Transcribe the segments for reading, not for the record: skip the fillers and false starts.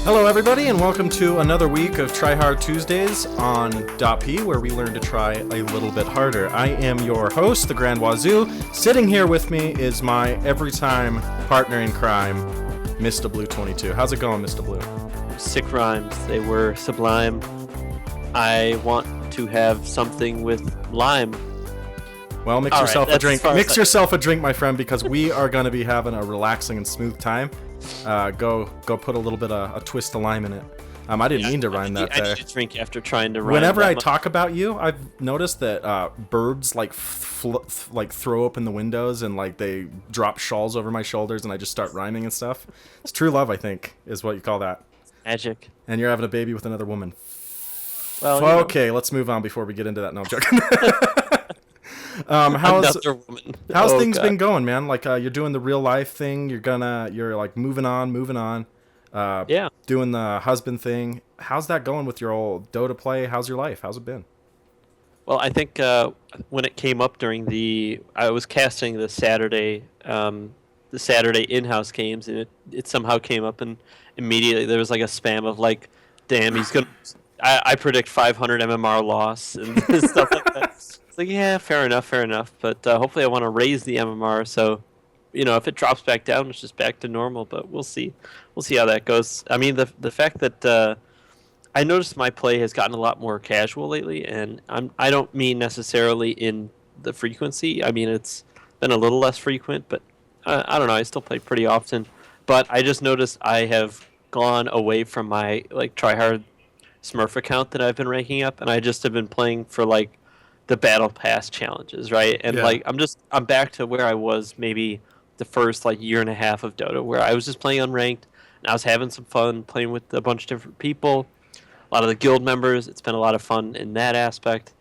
Hello everybody, and welcome to another week of Tryhard Tuesdays on Dotp, where we learn to try a little bit harder. I am your host, the Grand Wazoo. Sitting here with me is my every-time partner in crime, Mr. Blue 22. How's it going, Mr. Blue? Sick rhymes. They were sublime. I want to have something with lime. Well, mix yourself a drink. Mix yourself a drink, my friend, because we are going to be having a relaxing and smooth time. Go put a little bit of a twist of lime in it. I didn't mean to rhyme that there. I need to drink after trying to rhyme. Whenever I talk about you, I've noticed that birds like throw open the windows and like they drop shawls over my shoulders, and I just start rhyming and stuff. It's true love, I think, is what you call that. Magic. And you're having a baby with another woman. Well, okay, let's move on before we get into that. No, I'm joking. How's things been going, man? Like you're doing the real life thing. You're like moving on. Yeah. Doing the husband thing. How's that going with your old Dota play? How's your life? How's it been? Well, I think when it came up I was casting the Saturday in-house games, and it somehow came up, and immediately there was like a spam of like, damn, he's gonna. I predict 500 MMR loss and stuff like that. It's like, yeah, fair enough. But hopefully I want to raise the MMR, so, if it drops back down, it's just back to normal. But we'll see. We'll see how that goes. I mean, the fact that I noticed my play has gotten a lot more casual lately, and I don't mean necessarily in the frequency. I mean, it's been a little less frequent, but I don't know. I still play pretty often. But I just noticed I have gone away from my like Tryhard Smurf account that I've been ranking up, and I just have been playing for like the battle pass challenges, right? And like I'm back to where I was maybe the first like year and a half of Dota, where I was just playing unranked and I was having some fun playing with a bunch of different people, a lot of the guild members. It's been a lot of fun in that aspect.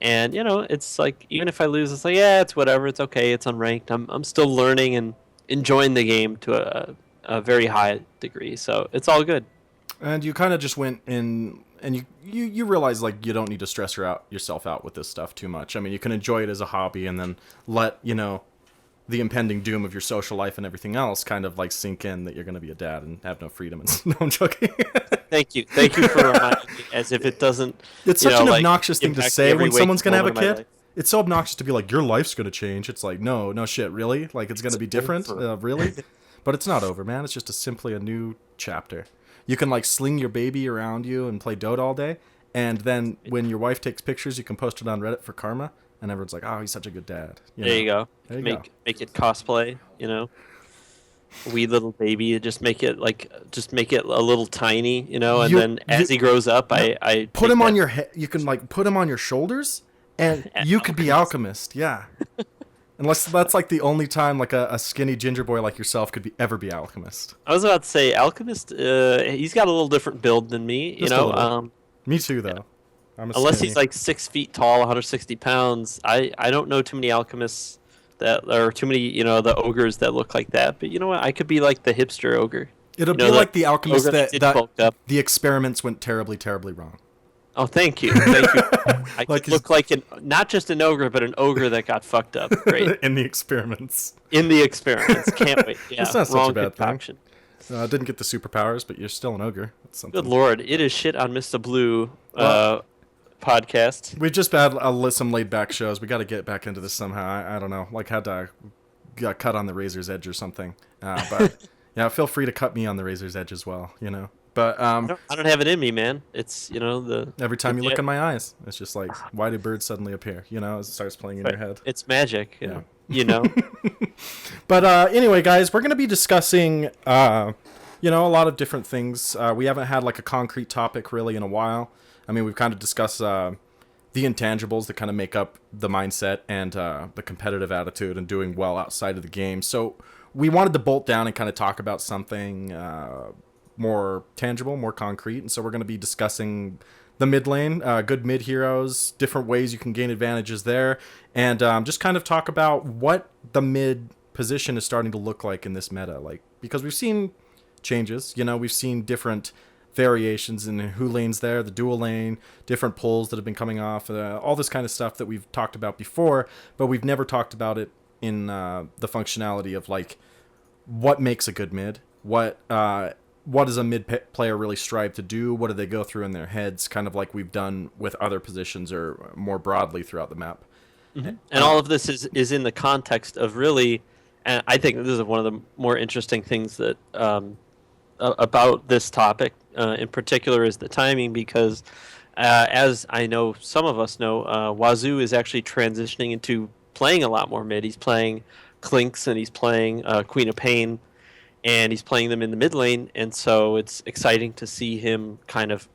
And it's like, even if I lose, it's like, yeah, it's whatever, it's okay, it's unranked. I'm still learning and enjoying the game to a very high degree, so it's all good. And you kind of just went in, and you realize like you don't need to stress yourself out with this stuff too much. I mean, you can enjoy it as a hobby, and then let the impending doom of your social life and everything else kind of like sink in, that you're going to be a dad and have no freedom. And no, I'm joking. Thank you for reminding me, as if it doesn't. It's such an obnoxious thing to say when someone's going to have a kid. It's so obnoxious to be like, your life's going to change. It's like, no shit, really? Like it's going to be different, really? But it's not over, man. It's just simply a new chapter. You can like sling your baby around you and play Dota all day, and then when your wife takes pictures, you can post it on Reddit for karma, and everyone's like, "Oh, he's such a good dad." There you go. Make it cosplay. Wee little baby. Just make it a little tiny. And then as he grows up, I put him on your head. You can like put him on your shoulders, and you could be alchemist. Yeah. Unless that's like the only time like a skinny ginger boy like yourself could ever be alchemist. I was about to say alchemist. He's got a little different build than me. Me too, though. Yeah. Unless he's like 6 feet tall, 160 pounds. I don't know too many alchemists too many the ogres that look like that. But you know what? I could be like the hipster ogre. It'll be like the alchemist that the experiments went terribly, terribly wrong. Oh, thank you. I like look like not just an ogre, but an ogre that got fucked up. Great. In the experiments. Can't wait. Yeah, it's not such a bad thing. Didn't get the superpowers, but you're still an ogre. That's something. Good lord, it is shit on Mr. Blue podcast. We just had some laid back shows. We got to get back into this somehow. I don't know. Like had to got cut on the razor's edge or something. But yeah, feel free to cut me on the razor's edge as well. But I don't have it in me, man. It's every time you look in my eyes, it's just like, why do birds suddenly appear? As it starts playing in your head. It's magic. Yeah. But anyway, guys, we're gonna be discussing a lot of different things. We haven't had like a concrete topic really in a while. I mean, we've kind of discussed the intangibles that kind of make up the mindset and the competitive attitude and doing well outside of the game. So we wanted to bolt down and kind of talk about something more tangible, more concrete, and so we're going to be discussing the mid lane, good mid heroes, different ways you can gain advantages there, and just kind of talk about what the mid position is starting to look like in this meta, like because we've seen changes, we've seen different variations in who lanes there, the dual lane, different pulls that have been coming off, all this kind of stuff that we've talked about before, but we've never talked about it in the functionality of like what makes a good mid, what does a mid player really strive to do, what do they go through in their heads, kind of like we've done with other positions or more broadly throughout the map. Mm-hmm. And all of this is in the context of really, and I think this is one of the more interesting things that about this topic in particular is the timing, because as I know some of us know, Wazoo is actually transitioning into playing a lot more mid. He's playing Clinks and he's playing Queen of Pain, and he's playing them in the mid lane, and so it's exciting to see him kind of,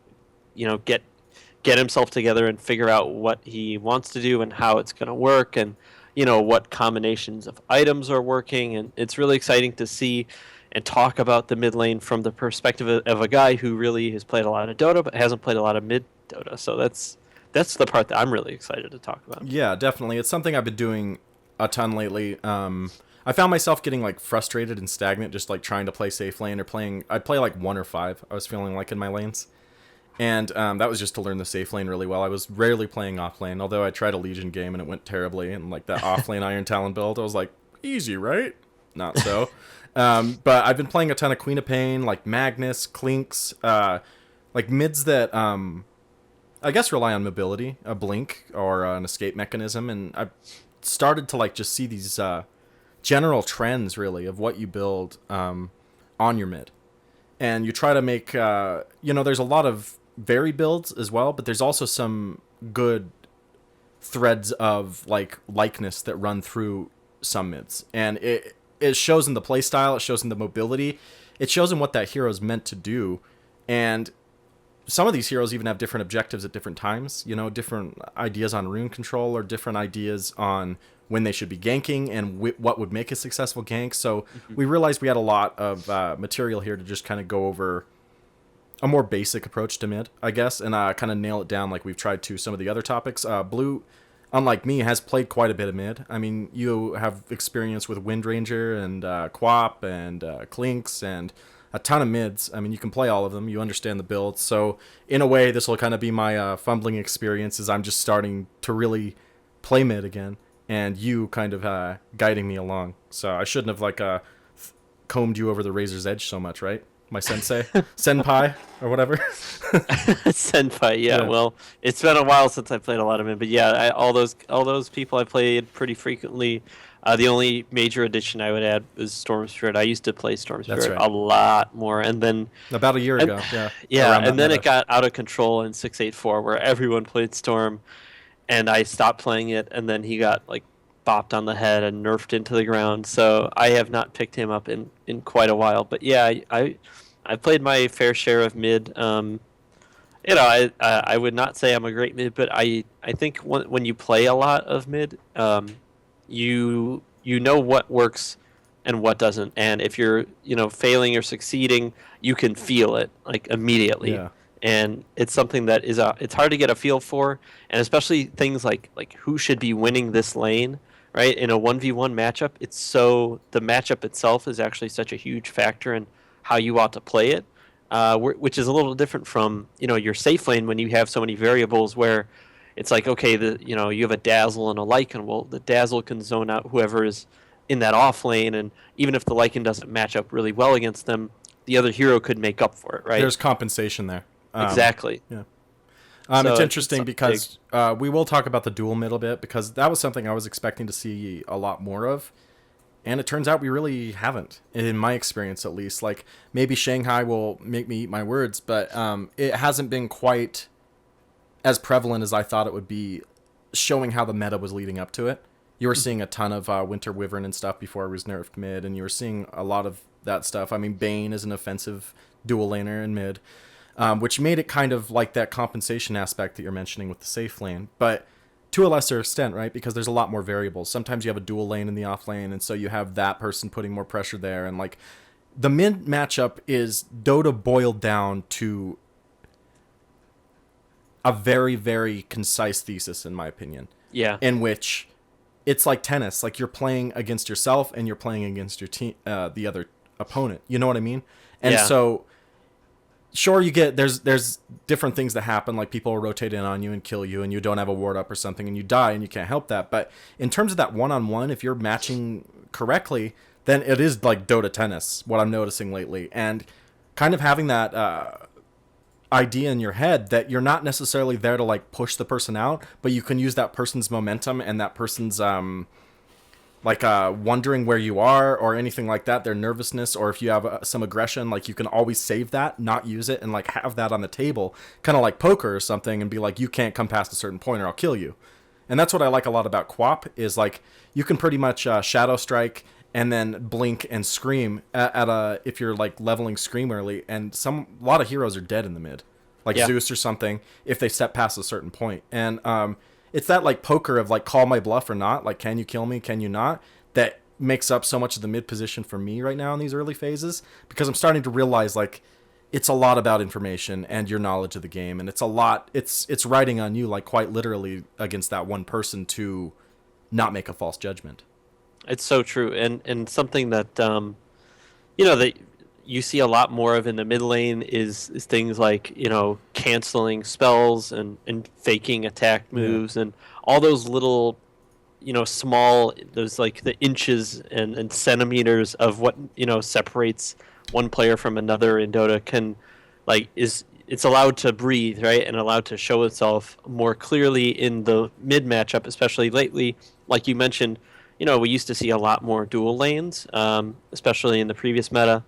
get himself together and figure out what he wants to do and how it's going to work, and what combinations of items are working, and it's really exciting to see and talk about the mid lane from the perspective of a guy who really has played a lot of Dota but hasn't played a lot of mid Dota. So that's the part that I'm really excited to talk about. Yeah, definitely. It's something I've been doing a ton lately. I found myself getting like frustrated and stagnant just like trying to play safe lane or I'd play like 1 or 5, I was feeling like, in my lanes. And that was just to learn the safe lane really well. I was rarely playing off lane, although I tried a Legion game and it went terribly. And like that off lane Iron Talon build, I was like, easy, right? Not so. But I've been playing a ton of Queen of Pain, like Magnus, Clinks, like mids that I guess rely on mobility, a blink or an escape mechanism. And I've started to like just see these general trends really of what you build on your mid. And you try to make, there's a lot of varied builds as well, but there's also some good threads of likeness that run through some mids. And it shows in the playstyle, it shows in the mobility, it shows in what that hero is meant to do. And some of these heroes even have different objectives at different times, different ideas on rune control or different ideas on when they should be ganking and what would make a successful gank. So we realized we had a lot of material here to just kind of go over a more basic approach to mid, I guess, and kind of nail it down like we've tried to some of the other topics. Blue, unlike me, has played quite a bit of mid. I mean, you have experience with Wind Ranger and Quap and Clinks and a ton of mids. I mean, you can play all of them. You understand the builds. So in a way, this will kind of be my fumbling experience as I'm just starting to really play mid again, and you kind of guiding me along. So I shouldn't have combed you over the razor's edge so much, right? My sensei, senpai, or whatever. Senpai, yeah. Well, it's been a while since I played a lot of it, but yeah, all those people I played pretty frequently. The only major addition I would add was Storm Spirit. I used to play Storm Spirit a lot more, and then about a year ago, yeah. Yeah, and then it got out of control in 6.8.4, where everyone played Storm, and I stopped playing it, and then he got bopped on the head and nerfed into the ground. So I have not picked him up in quite a while. But yeah, I played my fair share of mid. I would not say I'm a great mid, but I think when you play a lot of mid, you know what works and what doesn't, and if you're failing or succeeding, you can feel it immediately. Yeah. And it's something that is it's hard to get a feel for, and especially things like who should be winning this lane, right? In a 1v1 matchup, the matchup itself is actually such a huge factor in how you ought to play it, which is a little different from your safe lane when you have so many variables where it's okay, you have a Dazzle and a Lycan. Well, the Dazzle can zone out whoever is in that off lane, and even if the Lycan doesn't match up really well against them, the other hero could make up for it, right? There's compensation there. Exactly. Yeah. It's interesting because we will talk about the dual mid a bit, because that was something I was expecting to see a lot more of, and it turns out we really haven't, in my experience at least. Maybe Shanghai will make me eat my words, but it hasn't been quite as prevalent as I thought it would be, showing how the meta was leading up to it. You were seeing a ton of Winter Wyvern and stuff before it was nerfed mid, and you were seeing a lot of that stuff. I mean, Bane is an offensive dual laner in mid, which made it kind of like that compensation aspect that you're mentioning with the safe lane, but to a lesser extent, right? Because there's a lot more variables. Sometimes you have a dual lane in the off lane, and so you have that person putting more pressure there, and the mid matchup is Dota boiled down to a very, very concise thesis, in my opinion. Yeah. In which it's like tennis. You're playing against yourself and you're playing against your team, the other opponent. You know what I mean? And so sure, you get there's different things that happen, like people will rotate in on you and kill you, and you don't have a ward up or something, and you die, and you can't help that. But in terms of that one-on-one, if you're matching correctly, then it is like Dota tennis. What I'm noticing lately, and kind of having that idea in your head that you're not necessarily there to like push the person out, but you can use that person's momentum and that person's wondering where you are or anything like that, their nervousness, or if you have some aggression, like you can always save that, not use it, and like have that on the table, kind of like poker or something, and be like, you can't come past a certain point or I'll kill you. And that's what I like a lot about QWOP, is like you can pretty much shadow strike and then blink and scream at a, if you're like leveling scream early, and a lot of heroes are dead in the mid, like Zeus or something, if they step past a certain point. And it's that like poker of like call my bluff or not, like can you kill me, can you not, that makes up so much of the mid position for me right now in these early phases, because I'm starting to realize like it's a lot about information and your knowledge of the game, and it's riding on you, like quite literally, against that one person to not make a false judgment. It's so true, and something that that you see a lot more of in the mid lane is things like canceling spells and faking attack moves and all those little small, those like the inches and centimeters of what separates one player from another in Dota can it's allowed to breathe, right, and allowed to show itself more clearly in the mid matchup, especially lately. Like you mentioned, we used to see a lot more dual lanes, especially in the previous meta,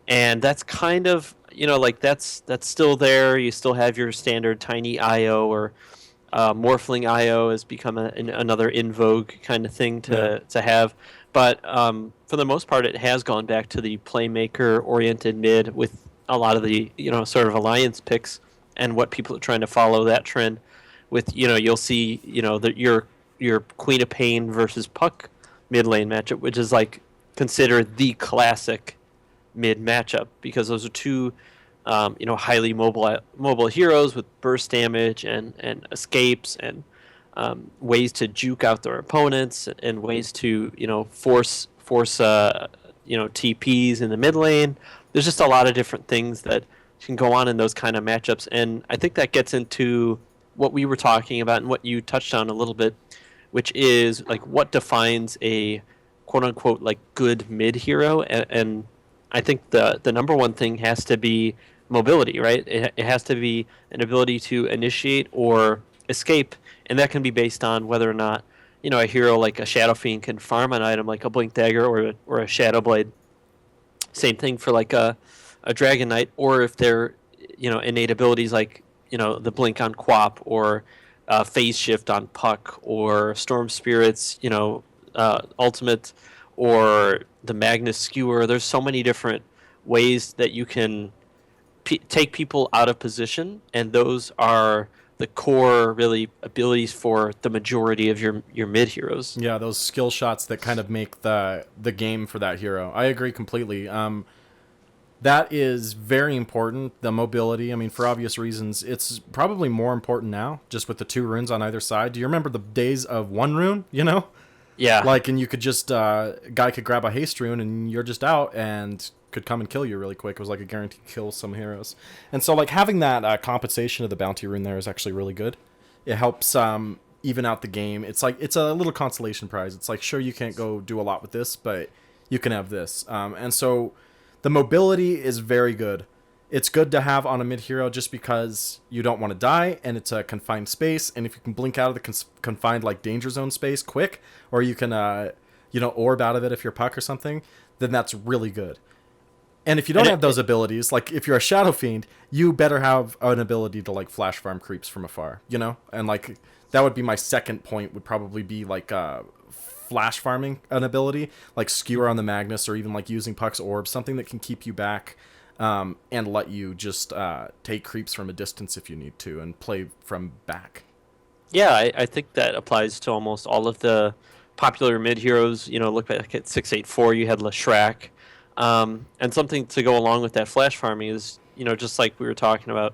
and that's kind of that's still there. You still have your standard tiny IO, or morphling IO has become another in vogue kind of thing to have, but for the most part, it has gone back to the playmaker oriented mid with a lot of the sort of alliance picks and what people are trying to follow that trend with. You'll see your Queen of Pain versus Puck mid lane matchup, which is like considered the classic mid matchup, because those are two highly mobile heroes with burst damage and escapes and ways to juke out their opponents and ways to force TPs in the mid lane. There's just a lot of different things that can go on in those kind of matchups, and I think that gets into what we were talking about and what you touched on a little bit, which is like what defines a quote unquote like good mid hero, and I think the number one thing has to be mobility, right? It has to be an ability to initiate or escape, and that can be based on whether or not a hero like a Shadow Fiend can farm an item like a Blink Dagger or a Shadow Blade. Same thing for like a Dragon Knight, or if they're innate abilities like the Blink on QWOP, or Phase Shift on Puck, or Storm Spirit's ultimate, or the Magnus Skewer. There's so many different ways that you can take people out of position, and those are the core really abilities for the majority of your mid heroes. Yeah, those skill shots that kind of make the game for that hero. I agree completely. That is very important, the mobility. I mean, for obvious reasons, it's probably more important now, just with the 2 runes on either side. Do you remember the days of 1 rune, Yeah. Like, and you could just, guy could grab a haste rune and you're just out and could come and kill you really quick. It was like a guaranteed kill some heroes. And so, like, having that compensation of the bounty rune there is actually really good. It helps even out the game. It's like, it's a little consolation prize. It's like, sure, you can't go do a lot with this, but you can have this. And so the mobility is very good. It's good to have on a mid hero just because you don't want to die, and it's a confined space, and if you can blink out of the confined like danger zone space quick, or you can orb out of it if you're Puck or something, then that's really good. And if you don't have those abilities, like if you're a Shadow Fiend, you better have an ability to like flash farm creeps from afar, and like that would be my second point, would probably be like flash farming an ability like Skewer on the Magnus, or even like using Puck's orb, something that can keep you back and let you just take creeps from a distance if you need to and play from back. Yeah, I think that applies to almost all of the popular mid heroes. Look back at 684, you had Leshrac. And something to go along with that flash farming is, just like we were talking about,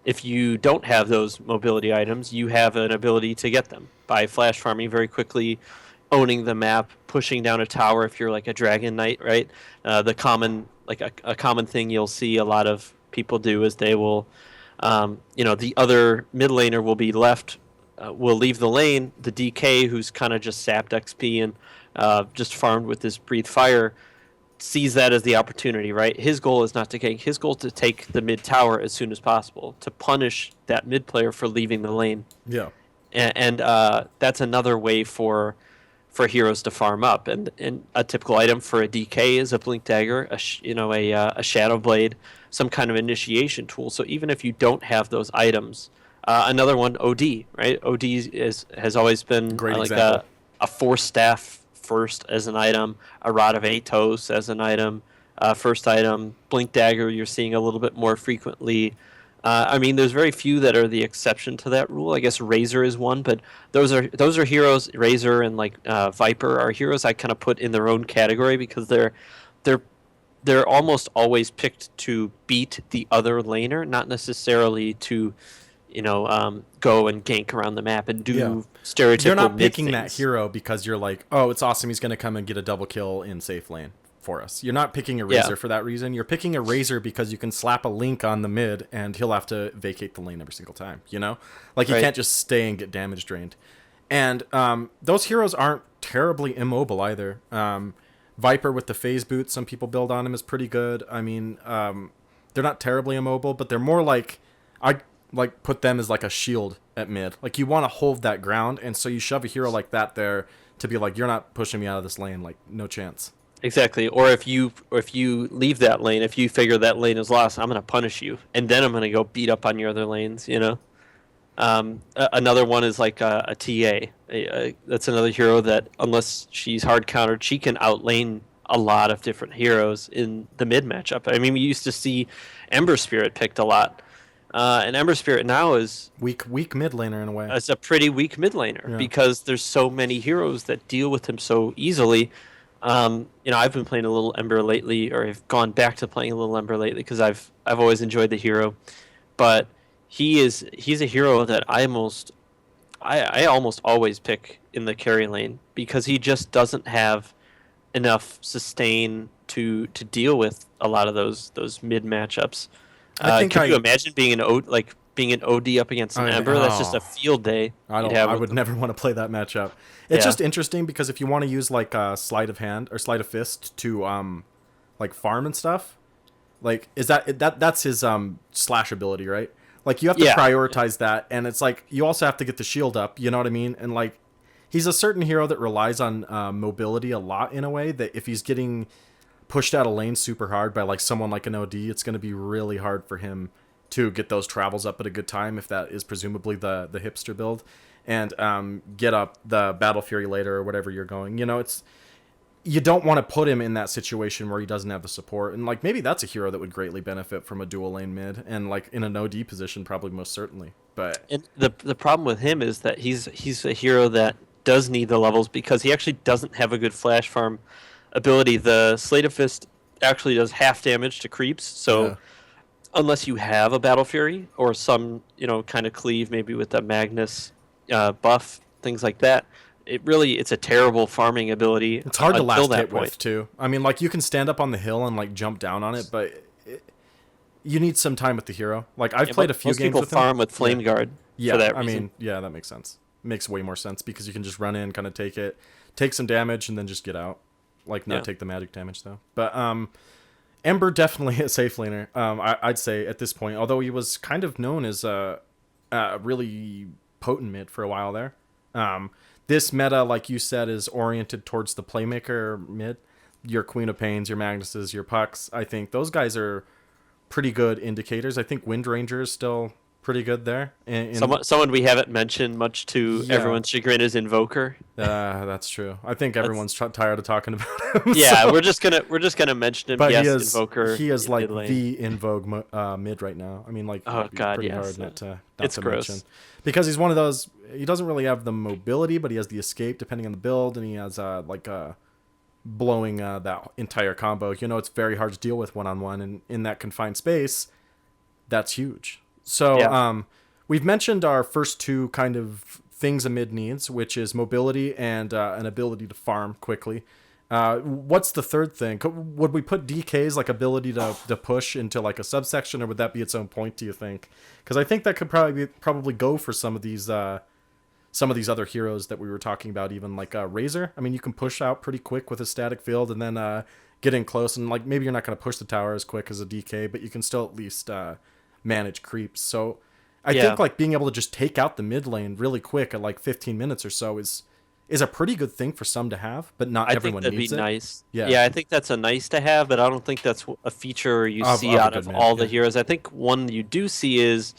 if you don't have those mobility items, you have an ability to get them by flash farming very quickly, owning the map, pushing down a tower if you're like a Dragon Knight, right? The common, like a common thing you'll see a lot of people do is they will, the other mid laner will be left, will leave the lane. The DK, who's kind of just sapped XP and just farmed with this breathe fire, sees that as the opportunity, right? His goal is not to gank. His goal is to take the mid tower as soon as possible, to punish that mid player for leaving the lane. Yeah. And that's another way for heroes to farm up. And a typical item for a DK is a blink dagger, a shadow blade, some kind of initiation tool. So even if you don't have those items, another one, OD, right? OD has always been Great like example. a force staff first as an item, a rod of Atos as an item, first item, blink dagger you're seeing a little bit more frequently. I mean, there's very few that are the exception to that rule. I guess Razor is one, but those are heroes. Razor and like Viper are heroes I kind of put in their own category because they're almost always picked to beat the other laner, not necessarily to go and gank around the map and do stereotypical. You're not picking things. that hero because you're like, oh, it's awesome. He's going to come and get a double kill in safe lane for us. You're not picking a Razor for that reason. You're picking a Razor because you can slap a Link on the mid and he'll have to vacate the lane every single time, Like, you can't just stay and get damage drained. And those heroes aren't terribly immobile either. Viper with the phase boot, some people build on him, is pretty good. I mean, they're not terribly immobile, but they're more like... I put them as like a shield at mid. Like, you want to hold that ground, and so you shove a hero like that there to be like, you're not pushing me out of this lane, like, no chance. Exactly. Or if you leave that lane, if you figure that lane is lost, I'm going to punish you, and then I'm going to go beat up on your other lanes. Another one is like a TA. That's another hero that, unless she's hard countered, she can outlane a lot of different heroes in the mid matchup. I mean, we used to see Ember Spirit picked a lot. And Ember Spirit now is weak mid laner in a way. It's a pretty weak mid laner because there's so many heroes that deal with him so easily. I've been playing a little Ember lately, or I've gone back to playing a little Ember lately because I've always enjoyed the hero, but he's a hero that I almost always pick in the carry lane because he just doesn't have enough sustain to deal with a lot of those mid matchups. Can you imagine being an OD up against an Ember? That's just a field day. I would never want to play that matchup. It's just interesting because if you want to use like sleight of hand or sleight of fist to like farm and stuff, like that's his slash ability, right? Like, you have to prioritize that, and it's like you also have to get the shield up. You know what I mean? And like, he's a certain hero that relies on mobility a lot in a way that if he's getting pushed out of lane super hard by like someone like an OD, it's going to be really hard for him to get those travels up at a good time if that is presumably the hipster build, and get up the Battle Fury later or whatever you're going. You don't want to put him in that situation where he doesn't have the support, and like maybe that's a hero that would greatly benefit from a dual lane mid, and like in an OD position probably most certainly. But the problem with him is that he's a hero that does need the levels because he actually doesn't have a good flash farm ability. The Sleight of Fist actually does half damage to creeps, so unless you have a Battle Fury or some kind of cleave, maybe with a Magnus buff, things like that, it's a terrible farming ability. It's hard to last hit with too. I mean, like, you can stand up on the hill and like jump down on it, but you need some time with the hero. Like, I've played a few games with him. Most people farm with Flame Guard. Yeah, for that I reason. mean, yeah, that makes sense. Makes way more sense because you can just run in, kind of take some damage, and then just get out. Like, not take the magic damage though. But Ember definitely a safe laner. I'd say at this point, although he was kind of known as a really potent mid for a while there. This meta, like you said, is oriented towards the playmaker mid. Your Queen of Pains, your Magnuses, your Pucks. I think those guys are pretty good indicators. I think Wind Ranger is still pretty good there. Someone we haven't mentioned much to everyone's chagrin is Invoker. That's true. I think everyone's tired of talking about him. Yeah, so. we're just gonna mention him. But yes, Invoker. He is like the in vogue mid right now. I mean, like, oh god, pretty yes. hard not to gross. mention, because he's one of those. He doesn't really have the mobility, but he has the escape depending on the build, and he has blowing that entire combo. It's very hard to deal with one-on-one, and in that confined space, that's huge. So we've mentioned our first two kind of things a mid needs, which is mobility and an ability to farm quickly. What's the third thing? Would we put DK's like ability to push into like a subsection, or would that be its own point? Do you think? Because I think that could probably go for some of these other heroes that we were talking about, even like Razor. I mean, you can push out pretty quick with a static field, and then get in close, and like maybe you're not going to push the tower as quick as a DK, but you can still at least manage creeps. So I think like being able to just take out the mid lane really quick at like 15 minutes or so is a pretty good thing for some to have, but not everyone needs it. I think that'd be nice. Yeah, I think that's a nice to have, but I don't think that's a feature you see of out of all the heroes. I think one you do see is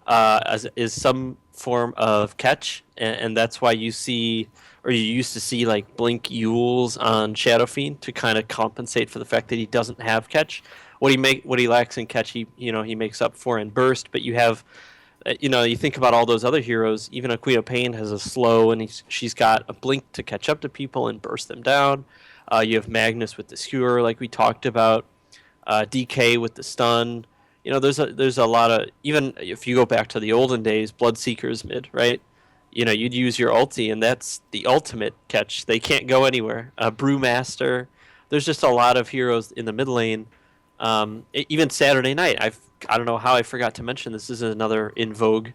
some form of catch, and that's why you see, or you used to see, like Blink Yules on Shadow Fiend to kind of compensate for the fact that he doesn't have catch. What he lacks in catch, he makes up for in burst. But you have, you think about all those other heroes. Even a Queen of Pain has a slow, and she's got a blink to catch up to people and burst them down. You have Magnus with the skewer, like we talked about. DK with the stun. There's a lot of, even if you go back to the olden days, Bloodseeker's mid, right? You'd use your ulti, and that's the ultimate catch. They can't go anywhere. Brewmaster. There's just a lot of heroes in the mid lane. Even Saturday Night, I don't know how I forgot to mention this. This is another in vogue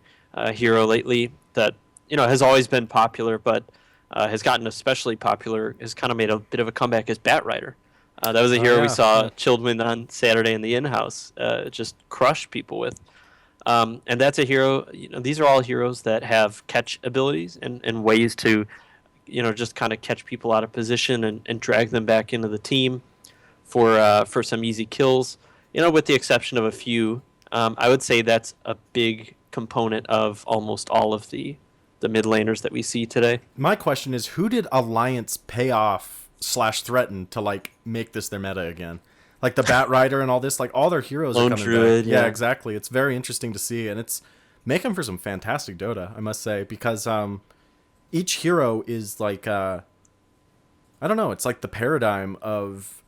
hero lately that has always been popular, but has gotten especially popular. Has kind of made a bit of a comeback as Batrider. That was a hero we saw Childwin on Saturday in the in-house just crush people with. And that's a hero. These are all heroes that have catch abilities and ways to, just kind of catch people out of position and drag them back into the team for some easy kills. With the exception of a few. I would say that's a big component of almost all of the mid laners that we see today. My question is, who did Alliance pay off / threaten to like make this their meta again? Like the Batrider and all this, like all their heroes Lone are coming Druid, back. Yeah, exactly. It's very interesting to see, and it's making for some fantastic Dota, I must say, because each hero is like I don't know, it's like the paradigm of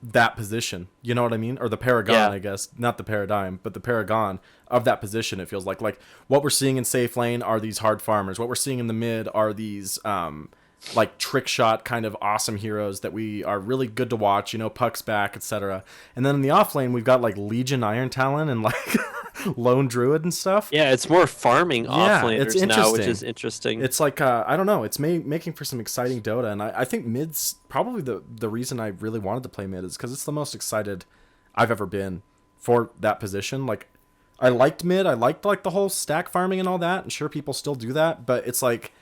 that position. You know what I mean? Or the paragon, I guess. Not the paradigm, but the paragon of that position, it feels like. Like what we're seeing in safe lane are these hard farmers. What we're seeing in the mid are these like trick shot kind of awesome heroes that we are really good to watch, Puck's back, etc. And then in the off lane, we've got like Legion Iron Talon and like Lone Druid and stuff. Yeah, it's more farming off laners now, which is interesting. It's like, I don't know, it's making for some exciting Dota, and I think mid's probably the reason I really wanted to play mid is because it's the most excited I've ever been for that position. Like, I liked mid, I liked like the whole stack farming and all that, and sure, people still do that, but it's like,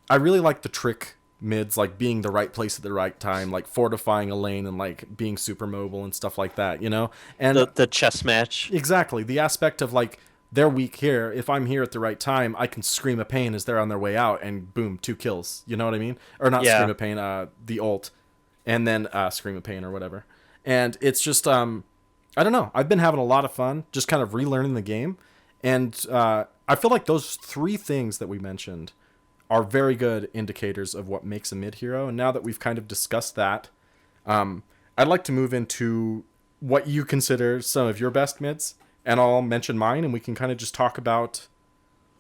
I really like the trick mids, like being the right place at the right time, like fortifying a lane and like being super mobile and stuff like that, And the chess match. Exactly. The aspect of like, they're weak here. If I'm here at the right time, I can scream a pain as they're on their way out and boom, 2 kills. You know what I mean? Or not scream a pain, the ult. And then scream a pain or whatever. And it's just, I don't know. I've been having a lot of fun just kind of relearning the game. And I feel like those 3 things that we mentioned are very good indicators of what makes a mid hero. And now that we've kind of discussed that, I'd like to move into what you consider some of your best mids, and I'll mention mine, and we can kind of just talk about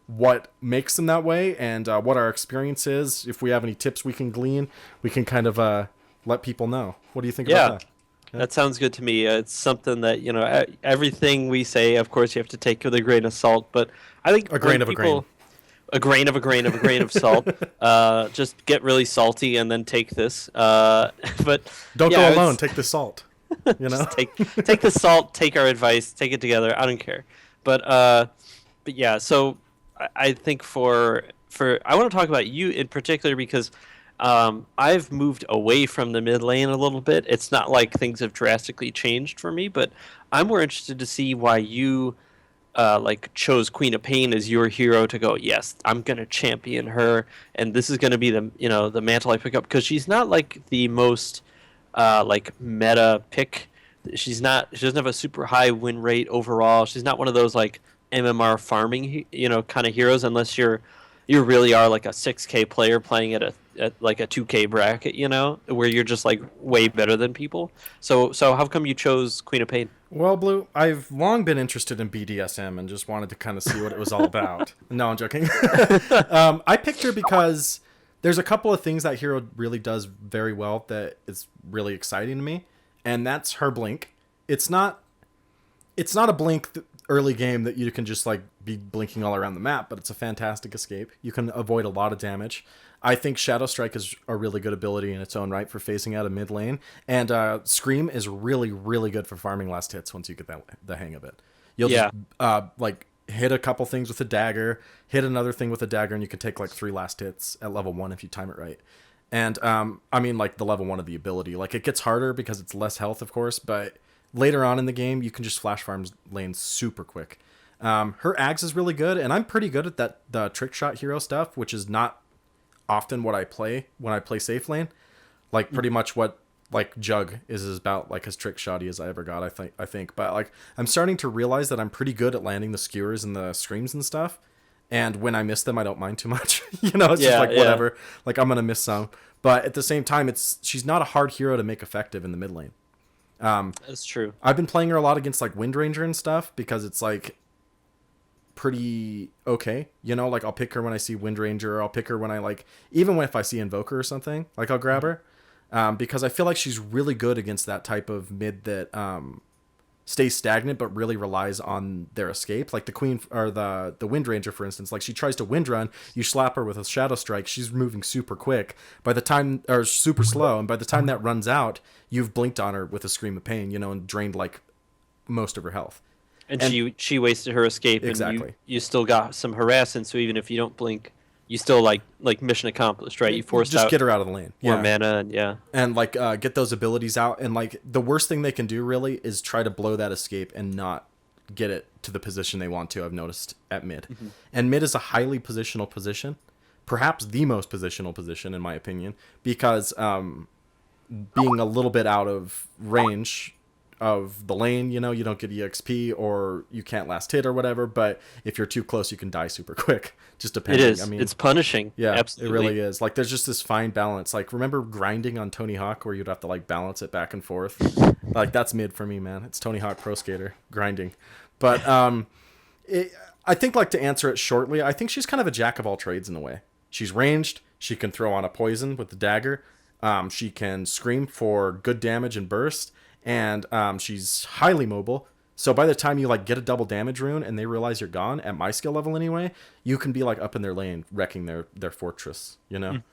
what makes them that way and what our experience is. If we have any tips we can glean, we can kind of let people know. What do you think about that? Yeah. That sounds good to me. It's something that, everything we say, of course, you have to take with a grain of salt, but I think a grain of a grain of salt. Just get really salty and then take this. But don't go alone. Take the salt. Take the salt. Take our advice. Take it together. I don't care. But yeah. So I think for I want to talk about you in particular because I've moved away from the mid lane a little bit. It's not like things have drastically changed for me, but I'm more interested to see why you. Chose Queen of Pain as your hero to go, yes, I'm gonna champion her, and this is gonna be the mantle I pick up, because she's not like the most meta pick. She doesn't have a super high win rate overall. She's not one of those like MMR farming kind of heroes, unless you really are like a 6K player playing at like a 2K bracket, where you're just like way better than people. So how come you chose Queen of Pain? Well, Blue, I've long been interested in BDSM and just wanted to kind of see what it was all about. No, I'm joking. I picked her because there's a couple of things that hero really does very well that is really exciting to me, and that's her blink. It's not a blink early game that you can just like be blinking all around the map, but it's a fantastic escape. You can avoid a lot of damage. I think Shadow Strike is a really good ability in its own right for phasing out a mid lane, and Scream is really, really good for farming last hits once you get the hang of it. You'll just like hit a couple things with a dagger, hit another thing with a dagger, and you can take like 3 last hits at level 1 if you time it right. And I mean, like the level 1 of the ability, like it gets harder because it's less health, of course, but later on in the game you can just flash farm lanes super quick. Her Ags is really good, and I'm pretty good at the trick shot hero stuff, which is not often what I play when I play safe lane. Like pretty much what like Jug is about, like as trick shotty as I ever got, I think. But like I'm starting to realize that I'm pretty good at landing the skewers and the screams and stuff. And when I miss them, I don't mind too much. You know, it's just like whatever. Like I'm gonna miss some, but at the same time, she's not a hard hero to make effective in the mid lane. That's true. I've been playing her a lot against like Wind Ranger and stuff because it's like pretty okay. You know, like I'll pick her when I see Wind Ranger, or I'll pick her when I like, even if I see Invoker or something, like I'll grab her. Because I feel like she's really good against that type of mid that stays stagnant but really relies on their escape. Like the Queen or the Wind Ranger, for instance. Like she tries to wind run, you slap her with a Shadow Strike, she's moving super quick. By the time, or super slow, and by the time that runs out, you've blinked on her with a Scream of Pain, you know, and drained like most of her health. And she wasted her escape, exactly. And you still got some harassment. So even if you don't blink, you still like mission accomplished, right? You forced just out get her out of the lane, more mana, and like get those abilities out. And like the worst thing they can do really is try to blow that escape and not get it to the position they want to. I've noticed at mid, and mid is a highly positional position, perhaps the most positional position in my opinion, because being a little bit out of range of the lane, you know, you don't get EXP or you can't last hit or whatever, but if you're too close you can die super quick, just depending. It is. I mean, it's punishing. Yeah, absolutely. It really is. Like there's just this fine balance. Like remember grinding on Tony Hawk where you'd have to like balance it back and forth? Like that's mid for me, man. It's Tony Hawk Pro Skater grinding. But I think, like, to answer it shortly, I think she's kind of a jack of all trades in a way. She's ranged, she can throw on a poison with the dagger, she can scream for good damage and burst, and she's highly mobile. So by the time you like get a double damage rune and they realize you're gone, at my skill level anyway, you can be like up in their lane wrecking their fortress, you know.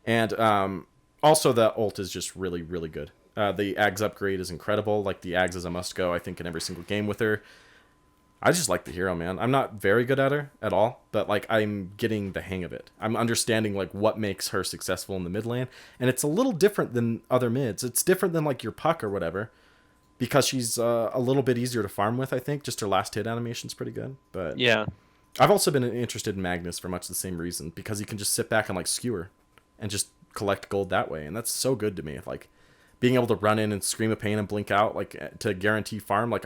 And also the ult is just really, really good. The Ags upgrade is incredible. Like the Ags is a must go, I think, in every single game with her. I just like the hero, man. I'm not very good at her at all, but like I'm getting the hang of it. I'm understanding like what makes her successful in the mid lane, and it's a little different than other mids. It's different than like your Puck or whatever, because she's a little bit easier to farm with. I think just her last hit animation's pretty good. But yeah, I've also been interested in Magnus for much the same reason, because he can just sit back and like skewer and just collect gold that way, and that's so good to me. Like being able to run in and scream a pain and blink out like to guarantee farm. Like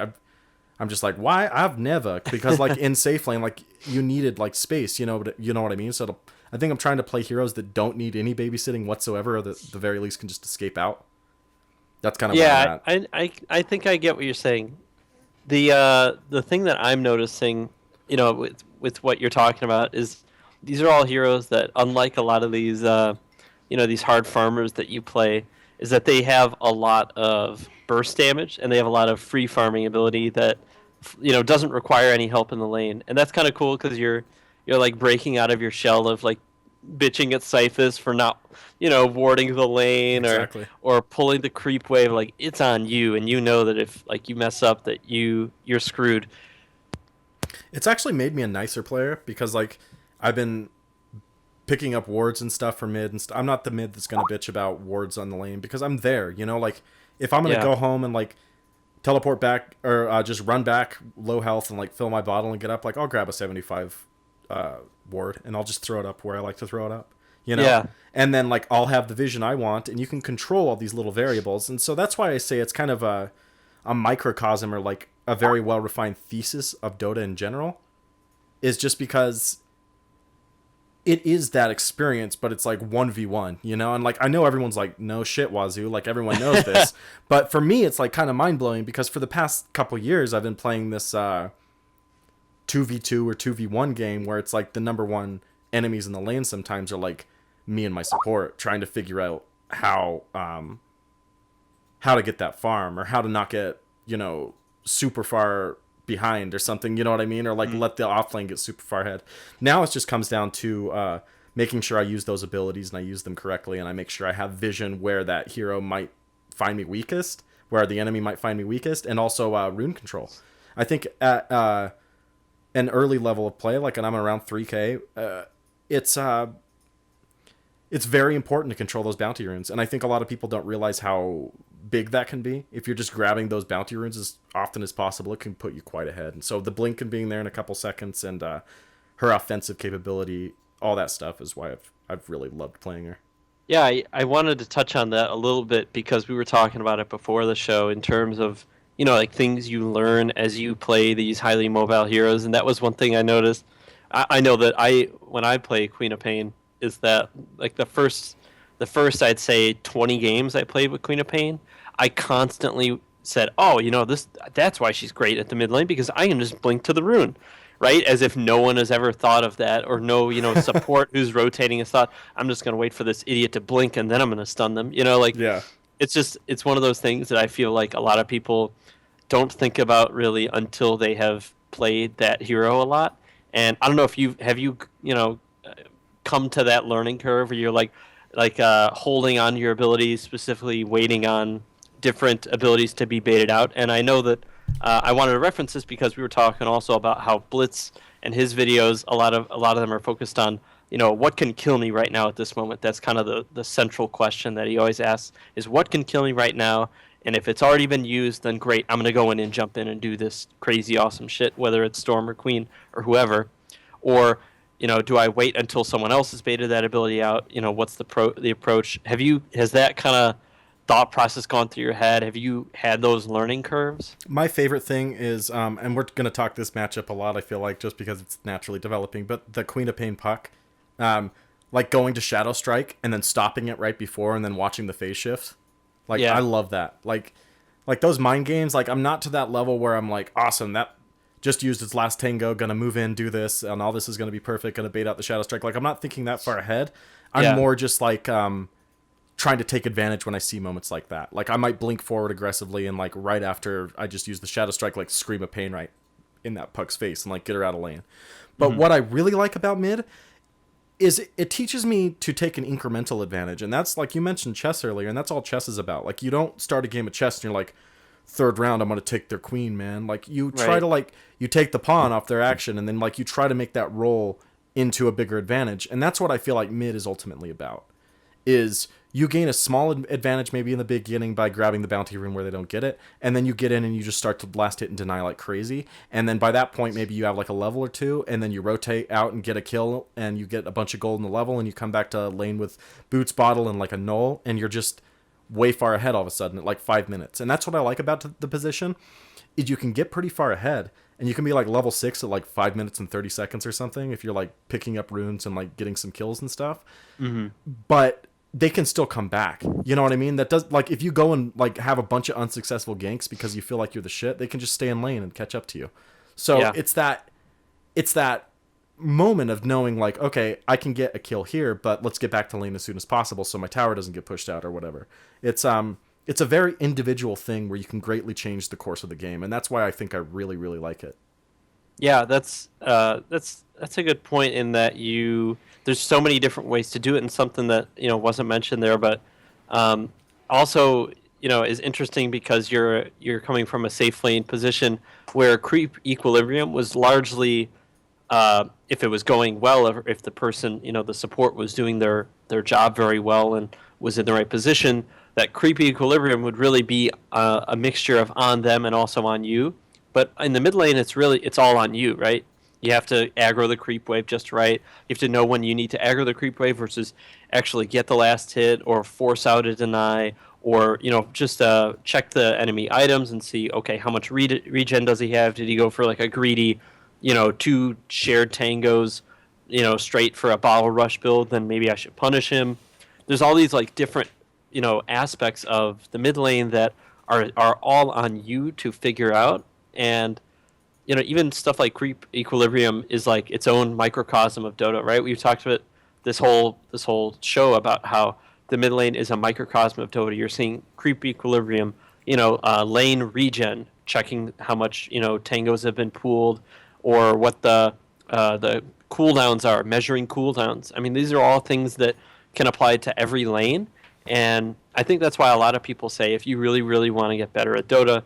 I'm just like, why? I've never, because like in safe lane, like you needed like space, you know what I mean? So I think I'm trying to play heroes that don't need any babysitting whatsoever, or that at the very least can just escape out. That's kind of where I'm at. I think I get what you're saying. The thing that I'm noticing, you know, with what you're talking about is these are all heroes that, unlike a lot of these, these hard farmers that you play, is that they have a lot of burst damage and they have a lot of free farming ability that, you know, doesn't require any help in the lane. And that's kind of cool because you're like breaking out of your shell of like bitching at Cyphus for not, you know, warding the lane, exactly, or pulling the creep wave. Like it's on you, and you know that if like you mess up, that you're screwed. It's actually made me a nicer player, because like I've been picking up wards and stuff for mid and I'm not the mid that's gonna bitch about wards on the lane, because I'm there, you know. Like if I'm gonna go home and like teleport back, or just run back low health and like fill my bottle and get up, like I'll grab a 75 ward and I'll just throw it up where I like to throw it up, you know. Yeah. And then like I'll have the vision I want, and you can control all these little variables. And so that's why I say it's kind of a microcosm, or like a very well refined thesis of Dota in general, is just because it is that experience, but it's like 1v1, you know? And like, I know everyone's like, no shit, Wazoo, like everyone knows this. But for me, it's like kind of mind-blowing, because for the past couple years, I've been playing this 2v2 or 2v1 game where it's like the number one enemies in the lane sometimes are like me and my support trying to figure out how to get that farm, or how to not get, super far behind or something, you know what I mean? Or like let the offlane get super far ahead. Now it just comes down to making sure I use those abilities and I use them correctly, and I make sure I have vision where that hero might find me weakest, where the enemy might find me weakest, and also rune control. I think at an early level of play, like, and I'm around 3K, it's very important to control those bounty runes, and I think a lot of people don't realize how big that can be. If you're just grabbing those bounty runes as often as possible, it can put you quite ahead. And so the blink and being there in a couple seconds, and her offensive capability, all that stuff is why I've really loved playing her. Yeah, I wanted to touch on that a little bit because we were talking about it before the show in terms of, like things you learn as you play these highly mobile heroes, and that was one thing I noticed. I know that when I play Queen of Pain, is that like the first I'd say 20 games I played with Queen of Pain, I constantly said, "Oh, that's why she's great at the mid lane, because I can just blink to the rune." Right? As if no one has ever thought of that, or no, support who's rotating has thought, "I'm just going to wait for this idiot to blink and then I'm going to stun them." Yeah. It's one of those things that I feel like a lot of people don't think about really until they have played that hero a lot. And I don't know if you come to that learning curve where you're like holding on to your abilities, specifically waiting on different abilities to be baited out. And I know that I wanted to reference this because we were talking also about how Blitz and his videos, a lot of them are focused on, what can kill me right now at this moment. That's kind of the central question that he always asks, is what can kill me right now? And if it's already been used, then great, I'm going to go in and jump in and do this crazy awesome shit, whether it's Storm or Queen or whoever. Or do I wait until someone else has baited that ability out? What's the approach? Has that kind of thought process gone through your head? Have you had those learning curves? My favorite thing is, and we're going to talk this matchup a lot, I feel like, just because it's naturally developing, but the Queen of Pain puck, like going to Shadow Strike and then stopping it right before and then watching the phase shift. Like, yeah. I love that. Like those mind games, like, I'm not to that level where I'm like, awesome, that just used its last tango, gonna move in, do this, and all this is gonna be perfect, gonna bait out the Shadow Strike. Like, I'm not thinking that far ahead. I'm more just like trying to take advantage when I see moments like that. Like, I might blink forward aggressively, and like right after I just use the Shadow Strike, like scream of pain right in that puck's face and like get her out of lane. But what I really like about mid is it teaches me to take an incremental advantage, and that's, like you mentioned chess earlier, and that's all chess is about. Like, you don't start a game of chess and you're like, third round, I'm going to take their queen, man. Like, you try to, like, you take the pawn off their action, and then, like, you try to make that roll into a bigger advantage. And that's what I feel like mid is ultimately about, is you gain a small advantage maybe in the beginning by grabbing the bounty rune where they don't get it, and then you get in and you just start to last hit and deny like crazy. And then by that point, maybe you have like a level or two, and then you rotate out and get a kill, and you get a bunch of gold in the level, and you come back to lane with Boots, Bottle, and like a Null, and you're just way far ahead all of a sudden at like 5 minutes. And that's what I like about the position, is you can get pretty far ahead, and you can be like level 6 at like 5 minutes and 30 seconds or something if you're like picking up runes and like getting some kills and stuff. But they can still come back, you know what I mean? That does, like, if you go and like have a bunch of unsuccessful ganks because you feel like you're the shit, they can just stay in lane and catch up to you. So it's that moment of knowing, like, okay, I can get a kill here, but let's get back to lane as soon as possible so my tower doesn't get pushed out or whatever. It's a very individual thing where you can greatly change the course of the game, and that's why I think I really, really like it. Yeah, that's a good point in that there's so many different ways to do it, and something that wasn't mentioned there, but also is interesting because you're coming from a safe lane position where creep equilibrium was largely, if it was going well, if the person, the support was doing their job very well and was in the right position, that creep equilibrium would really be a mixture of on them and also on you. But in the mid lane, it's all on you, right? You have to aggro the creep wave just right. You have to know when you need to aggro the creep wave versus actually get the last hit or force out a deny, or just check the enemy items and see, okay, how much regen does he have? Did he go for like a greedy 2 shared tangos, straight for a bottle rush build? Then maybe I should punish him. There's all these like different aspects of the mid lane that are all on you to figure out. And even stuff like creep equilibrium is like its own microcosm of Dota, right? We've talked about this whole show about how the mid lane is a microcosm of Dota. You're seeing creep equilibrium, lane regen, checking how much tangos have been pooled, or what the cooldowns are, measuring cooldowns. I mean, these are all things that can apply to every lane, and I think that's why a lot of people say if you really, really want to get better at Dota,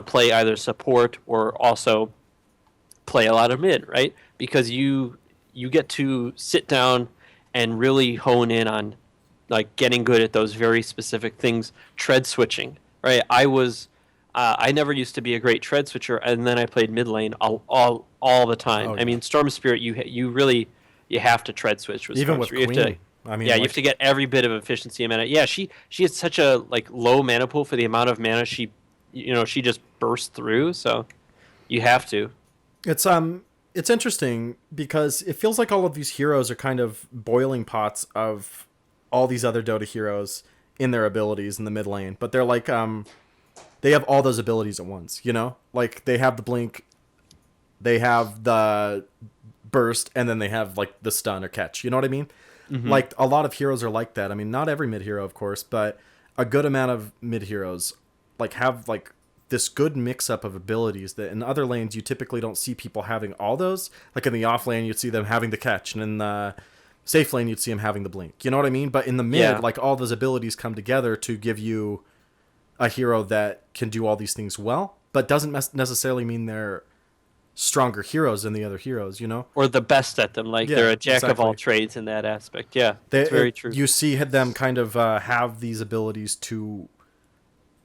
play either support or also play a lot of mid, right? Because you get to sit down and really hone in on like getting good at those very specific things. Tread switching, right? I never used to be a great tread switcher, and then I played mid lane all the time. Oh I yeah. mean, Storm Spirit, you really you have to tread switch with Even Storm with Spirit. Queen. I mean, Yeah, you like, have to get every bit of efficiency a mana. Yeah, she has such a like low mana pool for the amount of mana she just bursts through. So you have to. it's it's interesting because it feels like all of these heroes are kind of boiling pots of all these other Dota heroes in their abilities in the mid lane, but they're like they have all those abilities at once, Like they have the blink, they have the burst, and then they have like the stun or catch. You know what I mean? Mm-hmm. Like a lot of heroes are like that. I mean, not every mid hero, of course, but a good amount of mid heroes like have like this good mix up of abilities that in other lanes you typically don't see people having all those. Like in the off lane, you'd see them having the catch, and in the safe lane, you'd see them having the blink. You know what I mean? But in the mid, Yeah. like all those abilities come together to give you a hero that can do all these things well, but doesn't necessarily mean they're stronger heroes than the other heroes. Or the best at them. Like Yeah, they're a jack of all exactly. trades in that aspect. Yeah, that's very true. You see them kind of have these abilities to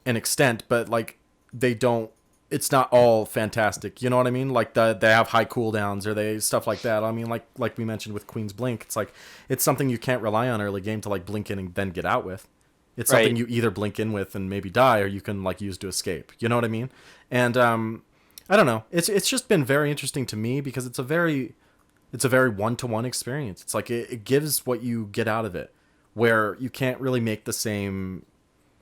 an extent, but like they don't. It's not all fantastic. You know what I mean? Like they have high cooldowns or they stuff like that. I mean, like we mentioned with Queen's Blink, it's like it's something you can't rely on early game to like blink in and then get out with. It's something Right. you either blink in with and maybe die, or you can like use to escape. You know what I mean? And I don't know. It's just been very interesting to me because it's a very 1-to-1 experience. It's like it gives what you get out of it, where you can't really make the same.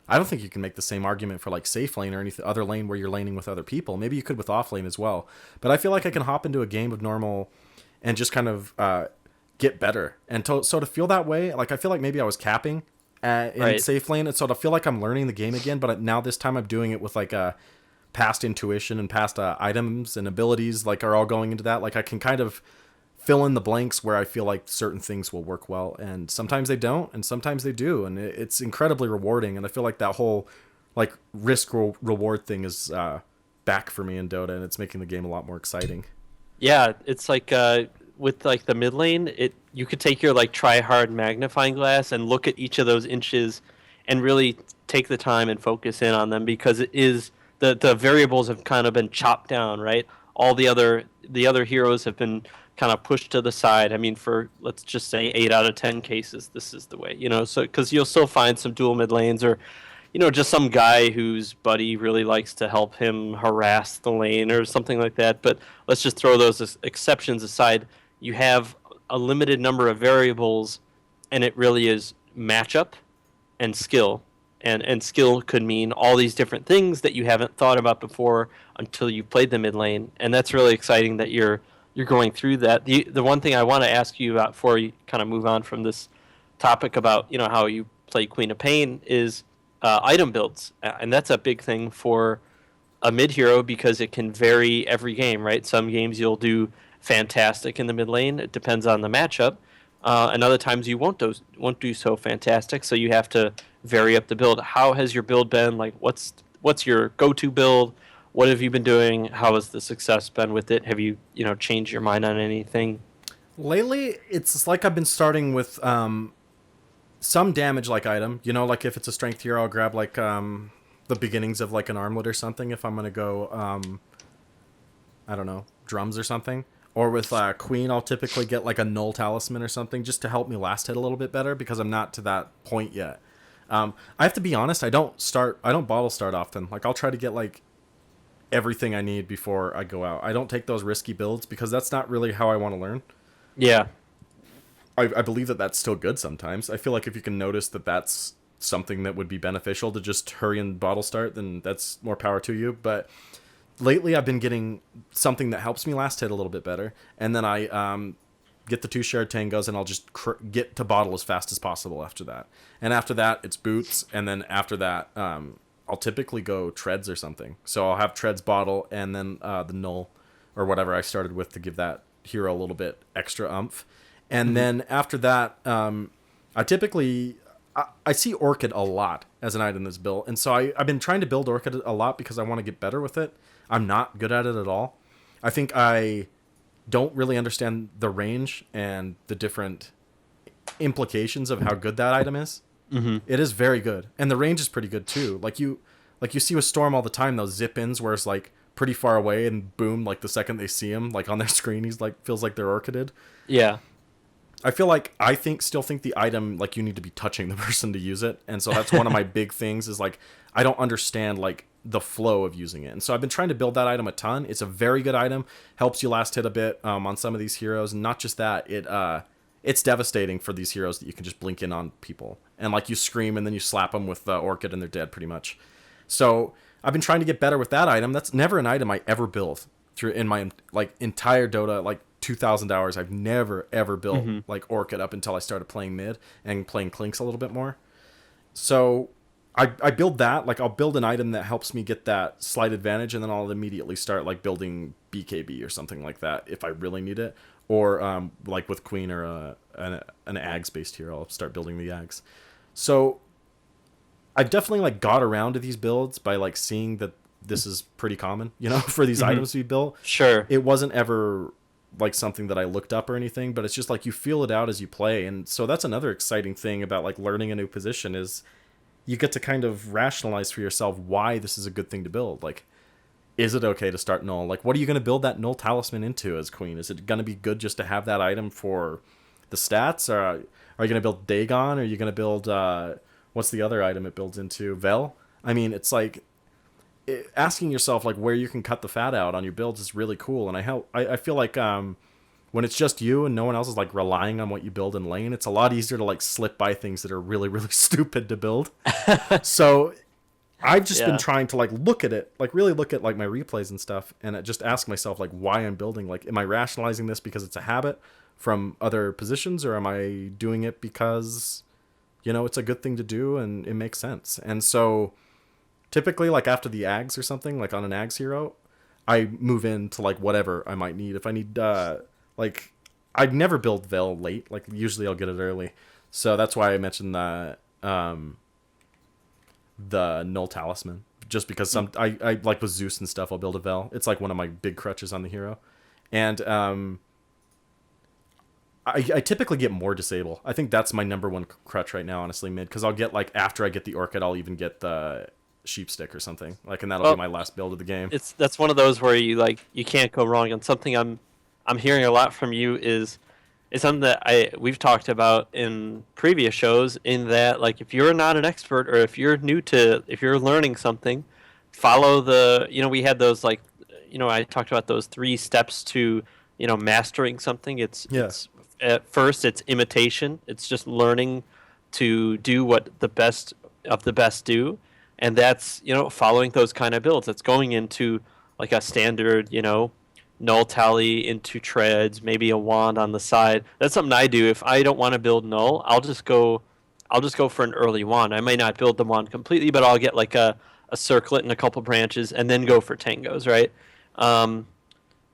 I don't think you can make the same argument for like safe lane or any other lane where you're laning with other people. Maybe you could with off lane as well, but I feel like I can hop into a game of normal and just kind of get better. And so to feel that way, like I feel like maybe I was capping in Right. safe lane, and so to feel like I'm learning the game again. But now this time I'm doing it with like a past intuition and past items and abilities like are all going into that. Like I can kind of fill in the blanks where I feel like certain things will work well, and sometimes they don't, and sometimes they do, and it's incredibly rewarding. And I feel like that whole like risk reward thing is back for me in Dota, and it's making the game a lot more exciting. Yeah, it's like with like the mid lane, you could take your like Tryhard magnifying glass and look at each of those inches and really take the time and focus in on them, because it is the variables have kind of been chopped down, right? All the other heroes have been kind of pushed to the side. I mean, for let's just say 8 out of 10 cases, this is the way, so because you'll still find some dual mid lanes, or just some guy whose buddy really likes to help him harass the lane or something like that. But let's just throw those exceptions aside. You have a limited number of variables, and it really is matchup and skill. And skill could mean all these different things that you haven't thought about before until you played the mid lane. And that's really exciting that you're going through that. The one thing I want to ask you about before you kind of move on from this topic about how you play Queen of Pain is item builds, and that's a big thing for a mid hero because it can vary every game, right? Some games you'll do fantastic in the mid lane. It depends on the matchup. And other times you won't do so fantastic, so you have to vary up the build. How has your build been? Like, what's your go-to build? What have you been doing? How has the success been with it? Have you changed your mind on anything? Lately, it's like I've been starting with some damage like item. Like if it's a strength hero, I'll grab like the beginnings of like an armlet or something if I'm gonna go I don't know, drums or something. Or with Queen, I'll typically get like a null talisman or something just to help me last hit a little bit better because I'm not to that point yet. I have to be honest, I don't bottle start often. Like I'll try to get like everything I need before I go out. I don't take those risky builds because that's not really how I want to learn. Yeah. I believe that that's still good sometimes. I feel like if you can notice that that's something that would be beneficial to just hurry and bottle start, then that's more power to you. But lately I've been getting something that helps me last hit a little bit better. And then I get the 2 shared tangos, and I'll just get to bottle as fast as possible after that. And after that, it's boots, and then after that, I'll typically go treads or something. So I'll have treads bottle, and then the null, or whatever I started with to give that hero a little bit extra oomph. And then after that, I typically... I see Orchid a lot as an item in this build, and so I've been trying to build Orchid a lot because I want to get better with it. I'm not good at it at all. I think I don't really understand the range and the different implications of how good that item is. Mm-hmm. It is very good, and the range is pretty good too. Like you see with Storm all the time, those zip-ins where it's like pretty far away, and boom, like the second they see him, like on their screen, he's like feels like they're Orchided. Yeah. I feel like still think the item, like, you need to be touching the person to use it. And so that's one of my big things is, like, I don't understand, like, the flow of using it. And so I've been trying to build that item a ton. It's a very good item. Helps you last hit a bit on some of these heroes. And not just that, it's devastating for these heroes that you can just blink in on people. And, like, you scream and then you slap them with the Orchid and they're dead pretty much. So I've been trying to get better with that item. That's never an item I ever built through in my, like, entire Dota, like, 2,000 hours. I've never ever built like Orchid up until I started playing mid and playing Clinks a little bit more. So I build that, like, I'll build an item that helps me get that slight advantage, and then I'll immediately start like building BKB or something like that if I really need it, or like with Queen or an Ags based hero, I'll start building the Ags. So I've definitely like got around to these builds by like seeing that this is pretty common, you know, for these items to be built. Sure. It wasn't ever like something that I looked up or anything, but it's just like you feel it out as you play. And so that's another exciting thing about like learning a new position is you get to kind of rationalize for yourself why this is a good thing to build. Like, is it okay to start null? Like, what are you going to build that null talisman into as Queen? Is it going to be good just to have that item for the stats? Or are you going to build Dagon? Or are you going to build, what's the other item it builds into? Vel? I mean, it's like, asking yourself like where you can cut the fat out on your builds is really cool. And I feel like when it's just you and no one else is like relying on what you build in lane, it's a lot easier to like slip by things that are really, really stupid to build. So I've just been trying to like look at it, like really look at like my replays and stuff, and just ask myself like why I'm building. Like, am I rationalizing this because it's a habit from other positions, or am I doing it because, you know, it's a good thing to do and it makes sense? And so typically, like, after the Ags or something, like on an Ags hero, I move into, like, whatever I might need. If I need, like, I'd never build Veil late. Like, usually I'll get it early. So that's why I mentioned the Null Talisman. Just because I like with Zeus and stuff, I'll build a Veil. It's, like, one of my big crutches on the hero. And I typically get more Disable. I think that's my number one crutch right now, honestly, mid. Because I'll get, like, after I get the Orchid, I'll even get the Sheep Stick or something, like, and that'll be my last build of the game. That's one of those where you can't go wrong. And something I'm hearing a lot from you is something that we've talked about in previous shows, in that, like, if you're not an expert, or if you're learning something, follow we had those, like, I talked about those 3 steps to mastering something. It's at first it's imitation. It's just learning to do what the best of the best do. And that's, following those kind of builds. That's going into, like, a standard, null tally into treads, maybe a wand on the side. That's something I do. If I don't want to build null, I'll just go for an early wand. I may not build the wand completely, but I'll get, like, a circlet and a couple branches and then go for tangos, right?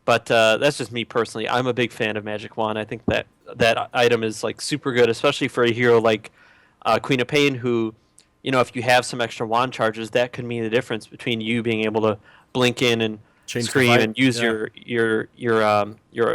But that's just me personally. I'm a big fan of Magic Wand. I think that item is, like, super good, especially for a hero like Queen of Pain, who, if you have some extra wand charges, that could mean the difference between you being able to blink in and scream and use your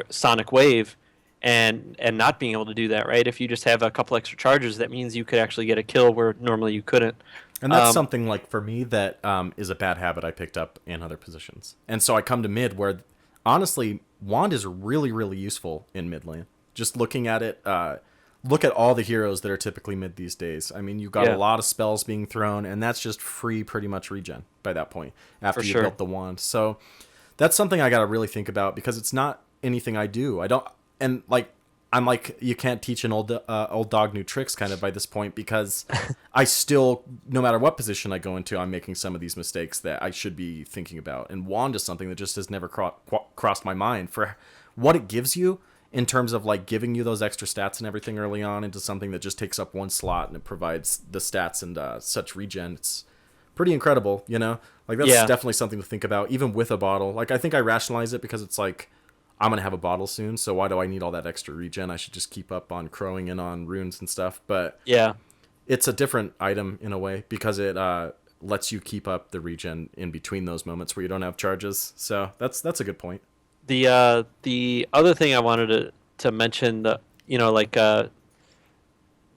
sonic wave, and not being able to do that, right? If you just have a couple extra charges, that means you could actually get a kill where normally you couldn't. And that's something, like, for me that is a bad habit I picked up in other positions. And so I come to mid where, honestly, wand is really, really useful in mid lane. Just looking at it, look at all the heroes that are typically mid these days. I mean, you've got a lot of spells being thrown, and that's just free pretty much regen by that point after you built the wand. So that's something I got to really think about, because it's not anything I do. I'm like, you can't teach an old dog new tricks kind of by this point, because I still, no matter what position I go into, I'm making some of these mistakes that I should be thinking about. And wand is something that just has never crossed my mind for what it gives you in terms of like giving you those extra stats and everything early on into something that just takes up one slot and it provides the stats and such regen. It's pretty incredible, you know? Like that's definitely something to think about, even with a bottle. Like I think I rationalize it because it's like, I'm going to have a bottle soon, so why do I need all that extra regen? I should just keep up on crowing and on runes and stuff. But yeah, it's a different item in a way because it lets you keep up the regen in between those moments where you don't have charges. So that's a good point. The other thing I wanted to mention that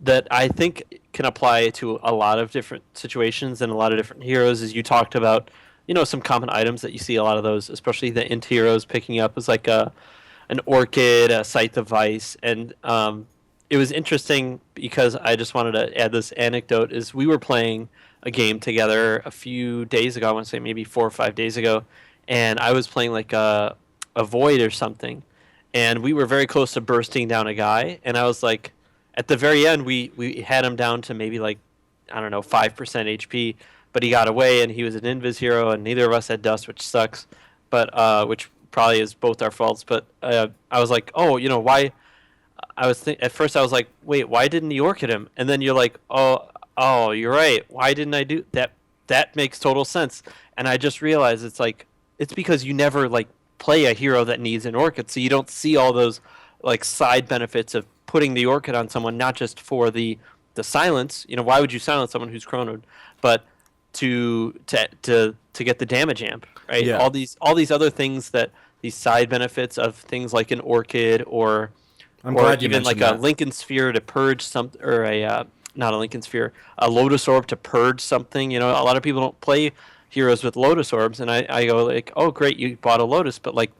that I think can apply to a lot of different situations and a lot of different heroes is you talked about some common items that you see a lot of those, especially the int heroes picking up is like an orchid, a scythe of vice, and it was interesting because I just wanted to add this anecdote is we were playing a game together a few days ago, I want to say maybe 4 or 5 days ago, and I was playing like a void or something, and we were very close to bursting down a guy, and I was like, at the very end we had him down to maybe like, I don't know, 5% HP, but he got away and he was an invis hero and neither of us had dust, which sucks, but which probably is both our faults, but I was like, oh, why at first I was like, wait, why didn't he orchid him? And then you're like, oh, you're right, why didn't I do that? That makes total sense. And I just realized it's because you never like play a hero that needs an orchid, so you don't see all those like side benefits of putting the orchid on someone, not just for the silence. Why would you silence someone who's chronoed, but to get the damage amp, right? Yeah. All these other things, that these side benefits of things like an orchid or even like a Lincoln Sphere to purge some, or a not a Lincoln Sphere, a Lotus Orb to purge something. A lot of people don't play heroes with Lotus Orbs, and I go like, oh great, you bought a Lotus, but like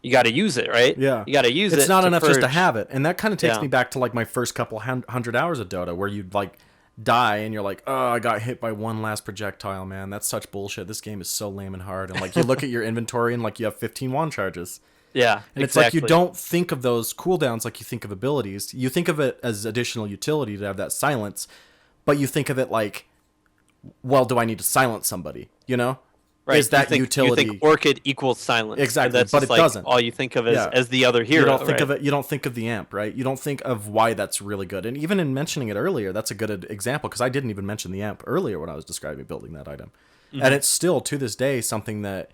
you got to use it, right? Yeah, you got to use it. It's not enough purge. just to have it, and that kind of takes me back to like my first couple hundred hours of Dota, where you'd like die and you're like, oh, I got hit by one last projectile, man. That's such bullshit. This game is so lame and hard. And like you look at your inventory and like you have 15 wand charges. Yeah, and it's like you don't think of those cooldowns like you think of abilities. You think of it as additional utility to have that silence, but you think of it like, well, do I need to silence somebody? Right. Is that utility? You think orchid equals silence. Exactly, but it doesn't. All you think of as the other hero. You don't think of it. You don't think of the amp, right? You don't think of why that's really good. And even in mentioning it earlier, that's a good example because I didn't even mention the amp earlier when I was describing building that item, and it's still to this day something that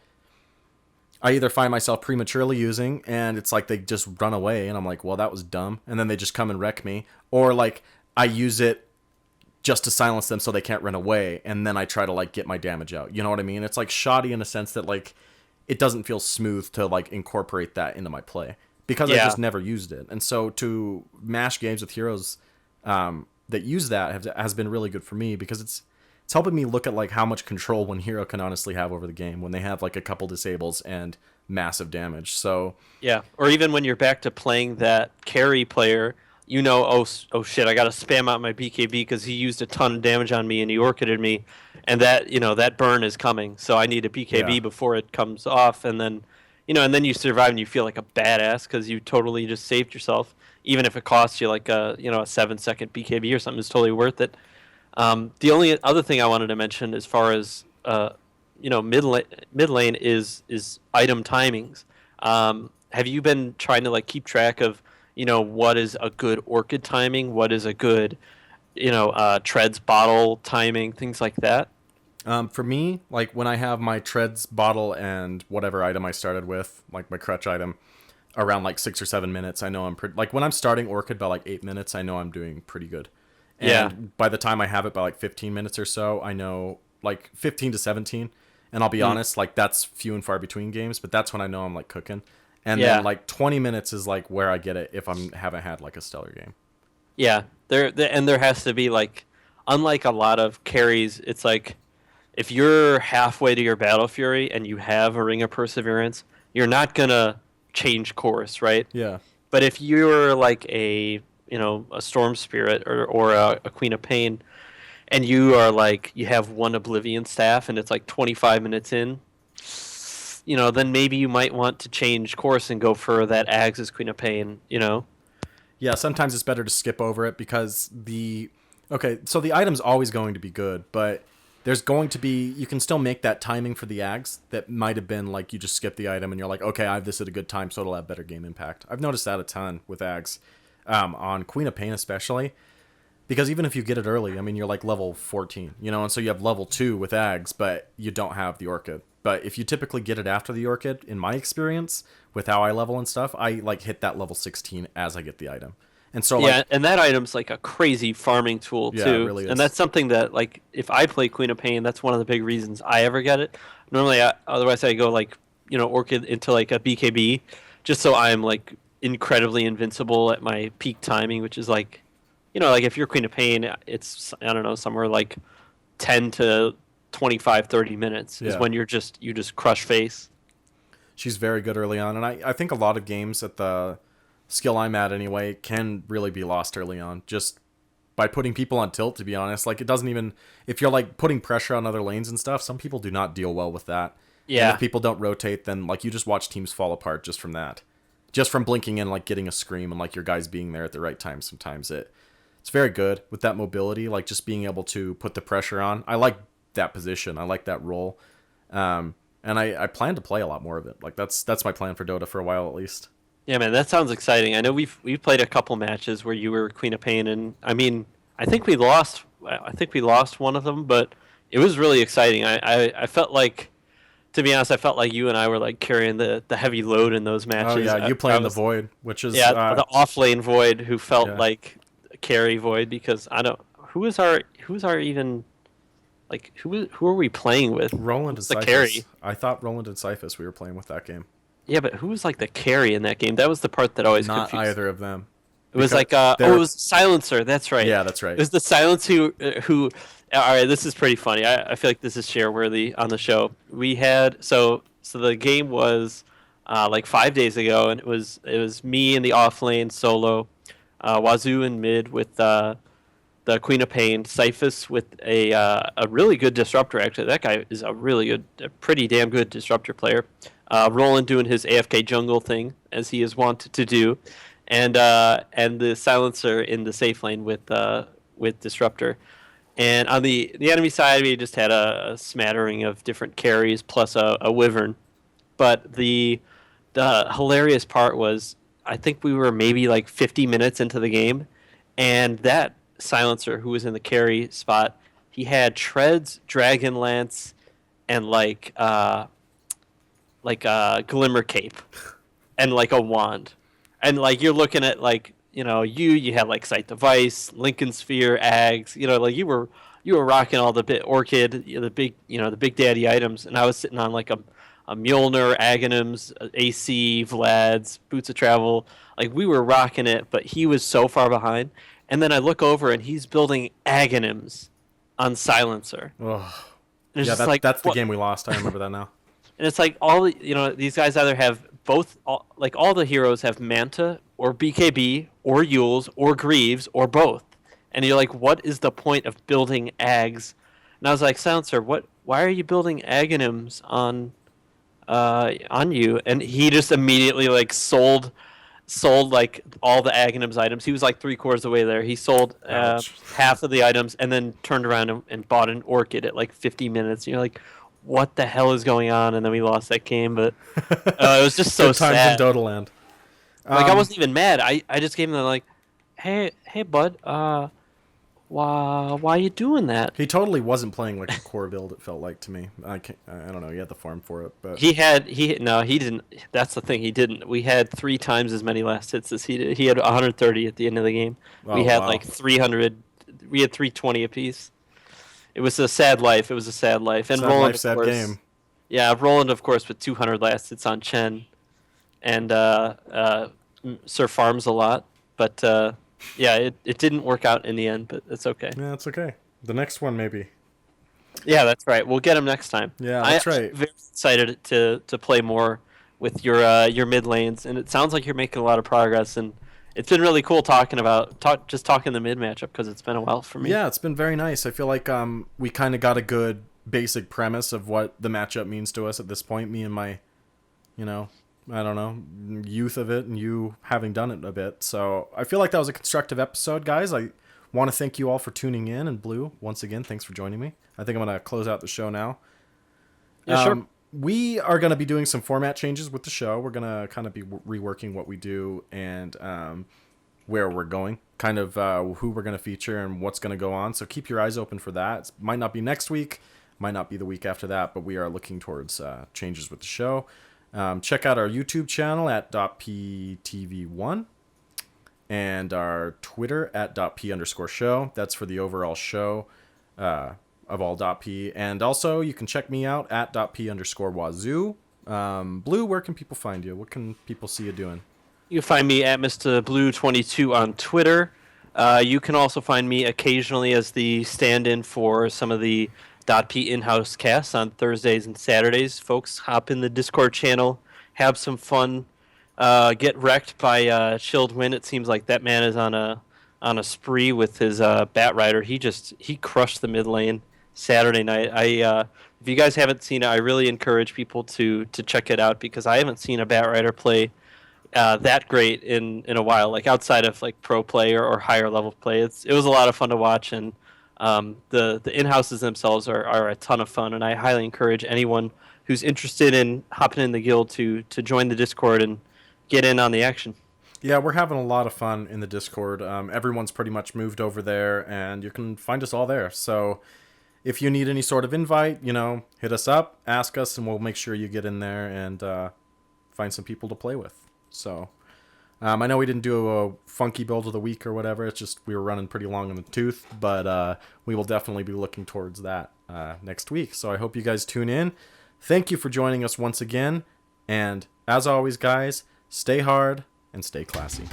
I either find myself prematurely using, and it's like they just run away, and I'm like, well, that was dumb, and then they just come and wreck me, or like I use it just to silence them so they can't run away, and then I try to like get my damage out. You know what I mean? It's like shoddy in a sense that like it doesn't feel smooth to like incorporate that into my play because I just never used it. And so to mash games with heroes that use that has been really good for me because it's helping me look at like how much control one hero can honestly have over the game when they have like a couple disables and massive damage. So yeah, or even when you're back to playing that carry player, oh shit, I gotta spam out my BKB because he used a ton of damage on me and he orchided me, and that that burn is coming, so I need a BKB before it comes off, and then and then you survive and you feel like a badass because you totally just saved yourself, even if it costs you like a 7-second BKB or something. It's totally worth it. The only other thing I wanted to mention as far as mid lane is item timings. Have you been trying to like keep track of what is a good orchid timing, what is a good treads bottle timing, things like that? For me, like when I have my treads bottle and whatever item I started with, like my crutch item, around like 6 or 7 minutes, I know I'm pretty, like when I'm starting orchid by like 8 minutes, I know I'm doing pretty good. And by the time I have it by like 15 minutes or so, I know like 15 to 17. And I'll be honest, like that's few and far between games, but that's when I know I'm like cooking. And then like 20 minutes is like where I get it if I haven't had like a stellar game. Yeah, there has to be like, unlike a lot of carries, it's like if you're halfway to your Battle Fury and you have a Ring of Perseverance, you're not gonna change course, right? Yeah. But if you're like a Storm Spirit or a Queen of Pain, and you are like you have one Oblivion staff and it's like 25 minutes in, then maybe you might want to change course and go for that Ags' Queen of Pain, Yeah, sometimes it's better to skip over it because so the item's always going to be good, but there's going to be, you can still make that timing for the ags that might have been like you just skip the item and you're like, okay, I have this at a good time, so it'll have better game impact. I've noticed that a ton with ags, on Queen of Pain especially, because even if you get it early, I mean, you're like level 14, you know, and so you have level 2 with ags, but you don't have the orchid. But if you typically get it after the orchid, in my experience, with how I level and stuff, I like hit that level 16 as I get the item. And so Yeah, like, and that item's like a crazy farming tool yeah, it too. really is. And that's something that like if I play Queen of Pain, that's one of the big reasons I ever get it. Normally, otherwise I go like Orchid into like a BKB, just so I'm like incredibly invincible at my peak timing, which is like, like if you're Queen of Pain, it's I don't know somewhere like 10 to 25, 30 minutes is Yeah. when you just crush face. She's very good early on, and I think a lot of games at the skill I'm at anyway can really be lost early on just by putting people on tilt, to be honest. Like, it doesn't even, if you're like putting pressure on other lanes and stuff, some people do not deal well with that. Yeah. And if people don't rotate, then like you just watch teams fall apart just from that. Just from blinking in, like getting a scream and like your guys being there at the right time. Sometimes it's very good with that mobility, like just being able to put the pressure on. I like that position. I like that role. And I plan to play a lot more of it. Like that's my plan for Dota for a while at least. Yeah, man, that sounds exciting. I know we've played a couple matches where you were Queen of Pain, and I mean, I think we lost. I think we lost one of them, but it was really exciting. I felt like, to be honest, I felt like you and I were like carrying the heavy load in those matches. Oh yeah, you playing the was, Void, which is the off lane Void, who felt yeah. like a carry Void because I don't who is our even like who are we playing with? Roland and Who's the Cyphus. carry? I thought Roland and Cyphus we were playing with that game. Yeah, but who was like the carry in that game? That was the part that always Not confused. either of them. It was Because like it was Silencer. That's right. Yeah, that's right. It was the Silence who. All right, this is pretty funny. I feel like this is share worthy on the show. We had so the game was like 5 days ago, and it was me in the off lane solo, Wazoo in mid with the Queen of Pain, Cyphus with a really good disruptor. Actually, that guy is a pretty damn good disruptor player. Roland doing his AFK jungle thing as he is wont to do, and the Silencer in the safe lane with disruptor. And on the enemy side, we just had a smattering of different carries plus a wyvern. But the hilarious part was, I think we were maybe like 50 minutes into the game, and that Silencer who was in the carry spot, he had Treads, Dragonlance, and like a Glimmer Cape, and like a wand, and like you're looking at like you had like Sight Device, Lincoln Sphere, Ags, like you were rocking all the Orchid, the big daddy items, and I was sitting on like a Mjolnir, Aghanims, AC, Vlad's, Boots of Travel. Like we were rocking it, but he was so far behind. And then I look over and he's building Aghanims on Silencer. Oh. And it's Yeah, just like, that's the game we lost. I remember that now. And it's like these guys either have both, all the heroes have Manta or BKB or Yules or Greaves or both. And you're like, what is the point of building Ags? And I was like, Silencer, why are you building Aghanims on you? And he just immediately like sold like all the Aghanims items. He was like 3/4 of the way there. He sold half of the items and then turned around and bought an Orchid at like 50 minutes. And you're like, what the hell is going on? And then we lost that game, but it was just so Good times sad. in Dota Land. Like I wasn't even mad. I just gave him like, hey bud, why you doing that? He totally wasn't playing like a core build. It felt like to me. I don't know. He had the farm for it, but He didn't. That's the thing. He didn't. We had 3 times as many last hits as he did. He had 130 at the end of the game. We had like 300. We had 320 apiece. It was a sad life. And sad Roland, life, sad game. Yeah, Roland, of course, with 200 last hits on Chen, and Sir farms a lot, but yeah, it didn't work out in the end, but it's okay. Yeah, it's okay. The next one maybe. Yeah, that's right. We'll get him next time. Yeah, that's right. I'm very excited to play more with your mid lanes, and it sounds like you're making a lot of progress, and it's been really cool talking the mid matchup because it's been a while for me. Yeah, it's been very nice. I feel like we kind of got a good basic premise of what the matchup means to us at this point. Me and my, I don't know, youth of it, and you having done it a bit. So I feel like that was a constructive episode, guys. I want to thank you all for tuning in. And Blue, once again, thanks for joining me. I think I'm going to close out the show now. Yeah, sure. We are going to be doing some format changes with the show. We're going to kind of be reworking what we do and where we're going, kind of who we're going to feature and what's going to go on. So keep your eyes open for that. It might not be next week, might not be the week after that, but we are looking towards changes with the show. Check out our YouTube channel at .ptv1 and our Twitter at .p_show. That's for the overall show of all .p. And also, you can check me out at .p_wazoo. Blue, where can people find you? What can people see you doing? You can find me at Mr. Blue22 on Twitter. You can also find me occasionally as the stand-in for some of the .p in-house casts on Thursdays and Saturdays. Folks, hop in the Discord channel, have some fun, get wrecked by Chilled Wind. It seems like that man is on a spree with his Bat Rider. He crushed the mid lane Saturday night. If you guys haven't seen it, I really encourage people to check it out because I haven't seen a Bat Rider play that great in a while, like outside of like pro play or higher level play. It was a lot of fun to watch, and the in-houses themselves are a ton of fun, and I highly encourage anyone who's interested in hopping in the guild to join the Discord and get in on the action. Yeah, we're having a lot of fun in the Discord. Everyone's pretty much moved over there, and you can find us all there. So if you need any sort of invite, hit us up, ask us, and we'll make sure you get in there and find some people to play with. So I know we didn't do a funky build of the week or whatever. It's just we were running pretty long in the tooth, but we will definitely be looking towards that next week. So I hope you guys tune in. Thank you for joining us once again. And as always, guys, stay hard and stay classy.